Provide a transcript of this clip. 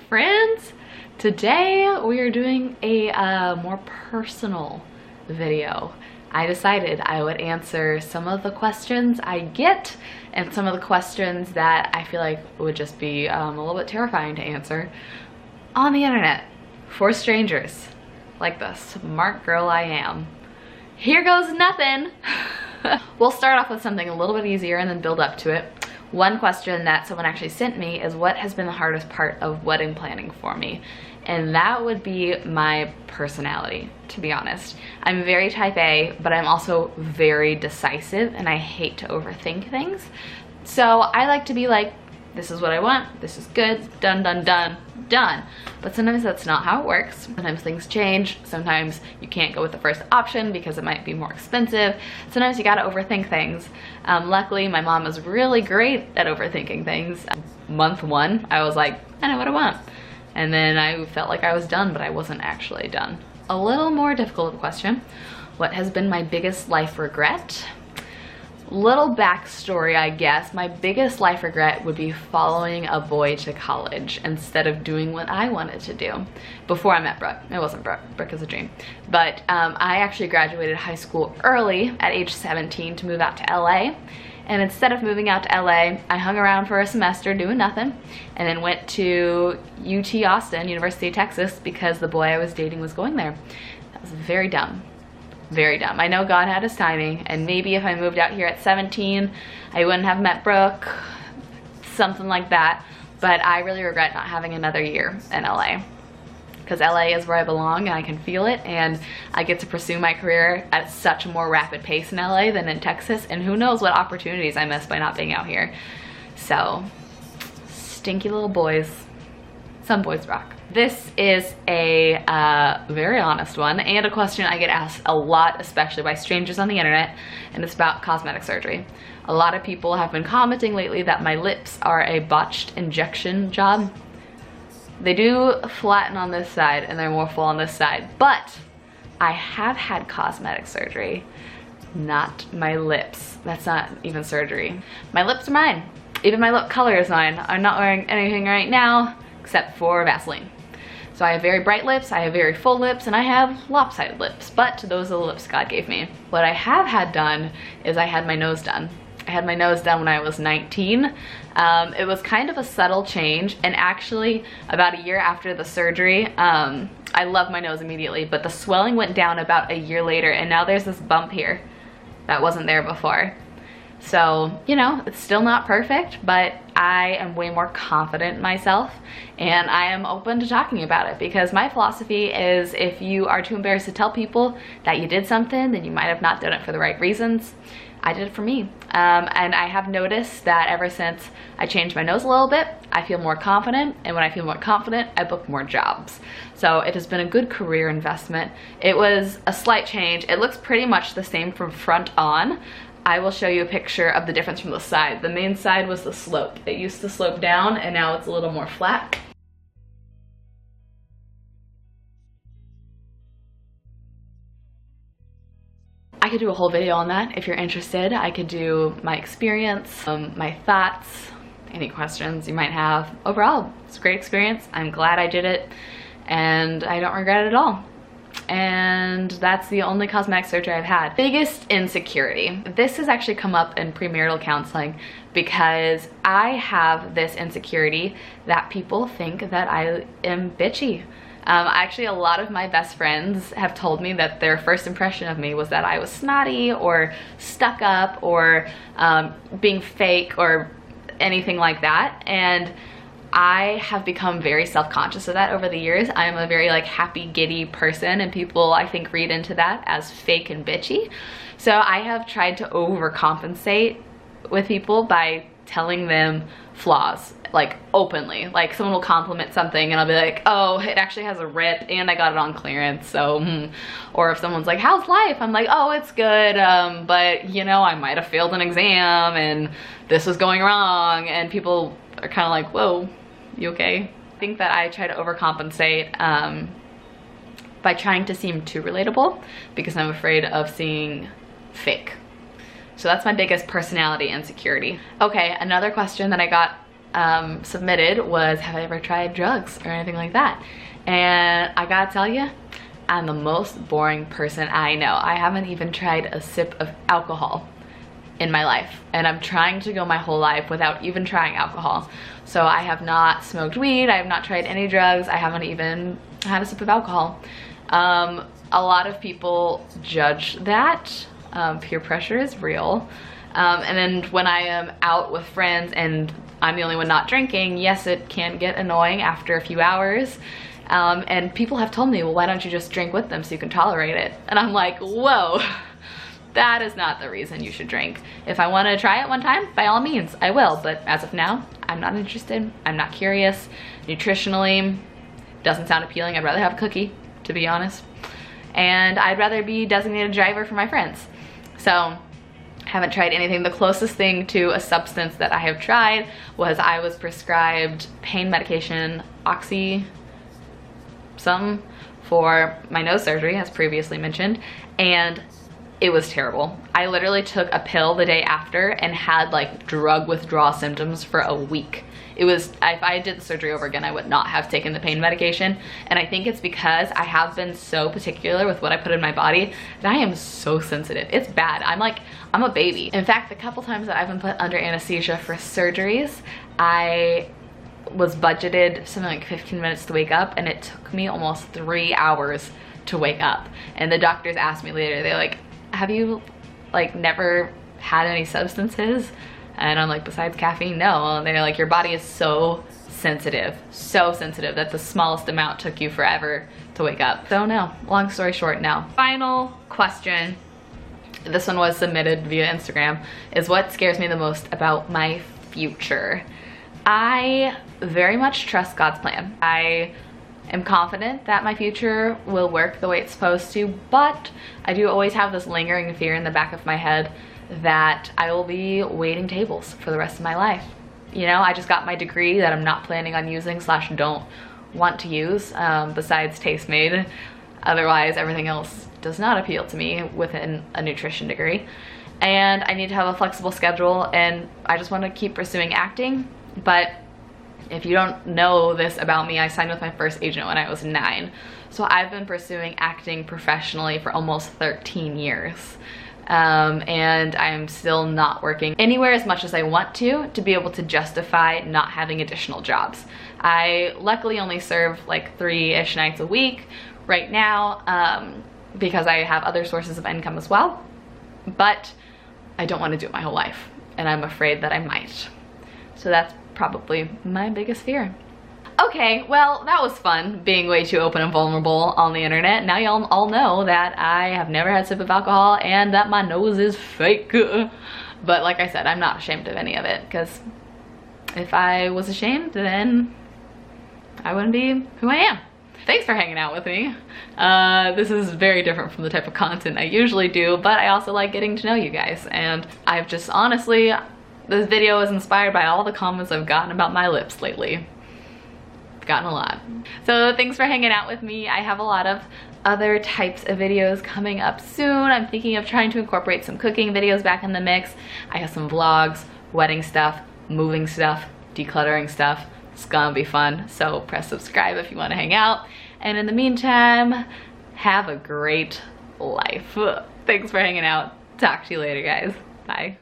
friends. Today we are doing a more personal video. I decided I would answer some of the questions I get and some of the questions that I feel like would just be a little bit terrifying to answer on the internet for strangers like the smart girl I am. Here goes nothing. We'll start off with something a little bit easier and then build up to it. One question that someone actually sent me is, what has been the hardest part of wedding planning for me? And that would be my personality, to be honest. I'm very type A, but I'm also very decisive and I hate to overthink things. So I like to be like, this is what I want, this is good, done, done, done, done. But sometimes that's not how it works. Sometimes things change. Sometimes you can't go with the first option because it might be more expensive. Sometimes you gotta overthink things. Luckily, my mom is really great at overthinking things. Month one, I was like, I know what I want. And then I felt like I was done, but I wasn't actually done. A little more difficult of a question. What has been my biggest life regret? Little backstory, I guess. My biggest life regret would be following a boy to college instead of doing what I wanted to do before I met Brooke. It wasn't Brooke. Brooke is a dream. But I actually graduated high school early at age 17 to move out to LA. And instead of moving out to LA, I hung around for a semester doing nothing and then went to UT Austin, University of Texas, because the boy I was dating was going there. That was very dumb. Very dumb. I know God had his timing, and maybe if I moved out here at 17, I wouldn't have met Brooke, something like that. But I really regret not having another year in LA, because LA is where I belong and I can feel it, and I get to pursue my career at such a more rapid pace in LA than in Texas, and who knows what opportunities I missed by not being out here. So, stinky little boys. Some boys rock. This is a very honest one and a question I get asked a lot, especially by strangers on the internet, and it's about cosmetic surgery. A lot of people have been commenting lately that my lips are a botched injection job. They do flatten on this side and they're more full on this side, but I have had cosmetic surgery, not my lips. That's not even surgery. My lips are mine. Even my lip color is mine. I'm not wearing anything right now except for Vaseline. So I have very bright lips, I have very full lips, and I have lopsided lips, but those are the lips God gave me. What I have had done is I had my nose done. I had my nose done when I was 19. It was kind of a subtle change, and actually about a year after the surgery, I loved my nose immediately, but the swelling went down about a year later, and now there's this bump here that wasn't there before. So, you know, it's still not perfect, but I am way more confident in myself, and I am open to talking about it, because my philosophy is, if you are too embarrassed to tell people that you did something, then you might have not done it for the right reasons. I did it for me. And I have noticed that ever since I changed my nose a little bit, I feel more confident, and when I feel more confident, I book more jobs. So it has been a good career investment. It was a slight change. It looks pretty much the same from front on. I will show you a picture of the difference from the side. The main side was the slope. It used to slope down and now it's a little more flat. I could do a whole video on that if you're interested. I could do my experience, my thoughts, any questions you might have. Overall, it's a great experience. I'm glad I did it and I don't regret it at all. And that's the only cosmetic surgery I've had. Biggest insecurity. This has actually come up in premarital counseling because I have this insecurity that people think that I am bitchy. Actually, a lot of my best friends have told me that their first impression of me was that I was snotty or stuck up or being fake or anything like that. And I have become very self-conscious of that over the years. I am a very happy, giddy person, and people I think read into that as fake and bitchy. So I have tried to overcompensate with people by telling them flaws, openly. Someone will compliment something and I'll be like, oh, it actually has a rip and I got it on clearance, so or if someone's like, how's life? I'm like, oh, it's good, but you know, I might have failed an exam and this was going wrong, and people are kind of like, whoa, you okay? I think that I try to overcompensate by trying to seem too relatable because I'm afraid of seeing fake. So that's my biggest personality insecurity. Okay, another question that I got submitted was, have I ever tried drugs or anything like that? And I gotta tell you, I'm the most boring person I know. I haven't even tried a sip of alcohol in my life, and I'm trying to go my whole life without even trying alcohol. So I have not smoked weed, I have not tried any drugs, I haven't even had a sip of alcohol. A lot of people judge that. Peer pressure is real. And then when I am out with friends and I'm the only one not drinking, yes, it can get annoying after a few hours. And people have told me, well, why don't you just drink with them so you can tolerate it? And I'm like, whoa, that is not the reason you should drink. If I want to try it one time, by all means, I will. But as of now, I'm not interested. I'm not curious. Nutritionally, doesn't sound appealing. I'd rather have a cookie, to be honest. And I'd rather be designated driver for my friends. So, haven't tried anything. The closest thing to a substance that I have tried was I was prescribed pain medication, something, for my nose surgery, as previously mentioned, and it was terrible. I literally took a pill the day after and had like drug withdrawal symptoms for a week. It was, if I did the surgery over again, I would not have taken the pain medication. And I think it's because I have been so particular with what I put in my body that I am so sensitive. It's bad. I'm a baby. In fact, the couple times that I've been put under anesthesia for surgeries, I was budgeted something like 15 minutes to wake up, and it took me almost 3 hours to wake up. And the doctors asked me later, they're like, have you like never had any substances? And I'm like, besides caffeine, no. And they're like, your body is so sensitive that the smallest amount took you forever to wake up. So no, long story short now. Final question, this one was submitted via Instagram, is what scares me the most about my future? I very much trust God's plan. I am confident that my future will work the way it's supposed to, but I do always have this lingering fear in the back of my head that I will be waiting tables for the rest of my life. You know, I just got my degree that I'm not planning on using / don't want to use, besides Taste Made. Otherwise, everything else does not appeal to me within a nutrition degree. And I need to have a flexible schedule, and I just want to keep pursuing acting. But if you don't know this about me, I signed with my first agent when I was 9. So I've been pursuing acting professionally for almost 13 years. And I'm still not working anywhere as much as I want to be able to justify not having additional jobs. I luckily only serve like 3-ish nights a week right now, because I have other sources of income as well, but I don't want to do it my whole life, and I'm afraid that I might. So that's probably my biggest fear. Okay, well, that was fun, being way too open and vulnerable on the internet. Now y'all all know that I have never had a sip of alcohol and that my nose is fake. But like I said, I'm not ashamed of any of it, because if I was ashamed, then I wouldn't be who I am. Thanks for hanging out with me. This is very different from the type of content I usually do, but I also like getting to know you guys. And I've just honestly, this video is inspired by all the comments I've gotten about my lips lately. Gotten a lot. So thanks for hanging out with me. I have a lot of other types of videos coming up soon. I'm thinking of trying to incorporate some cooking videos back in the mix. I have some vlogs, wedding stuff, moving stuff, decluttering stuff. It's gonna be fun. So press subscribe if you want to hang out. And in the meantime, have a great life. Thanks for hanging out. Talk to you later, guys. Bye.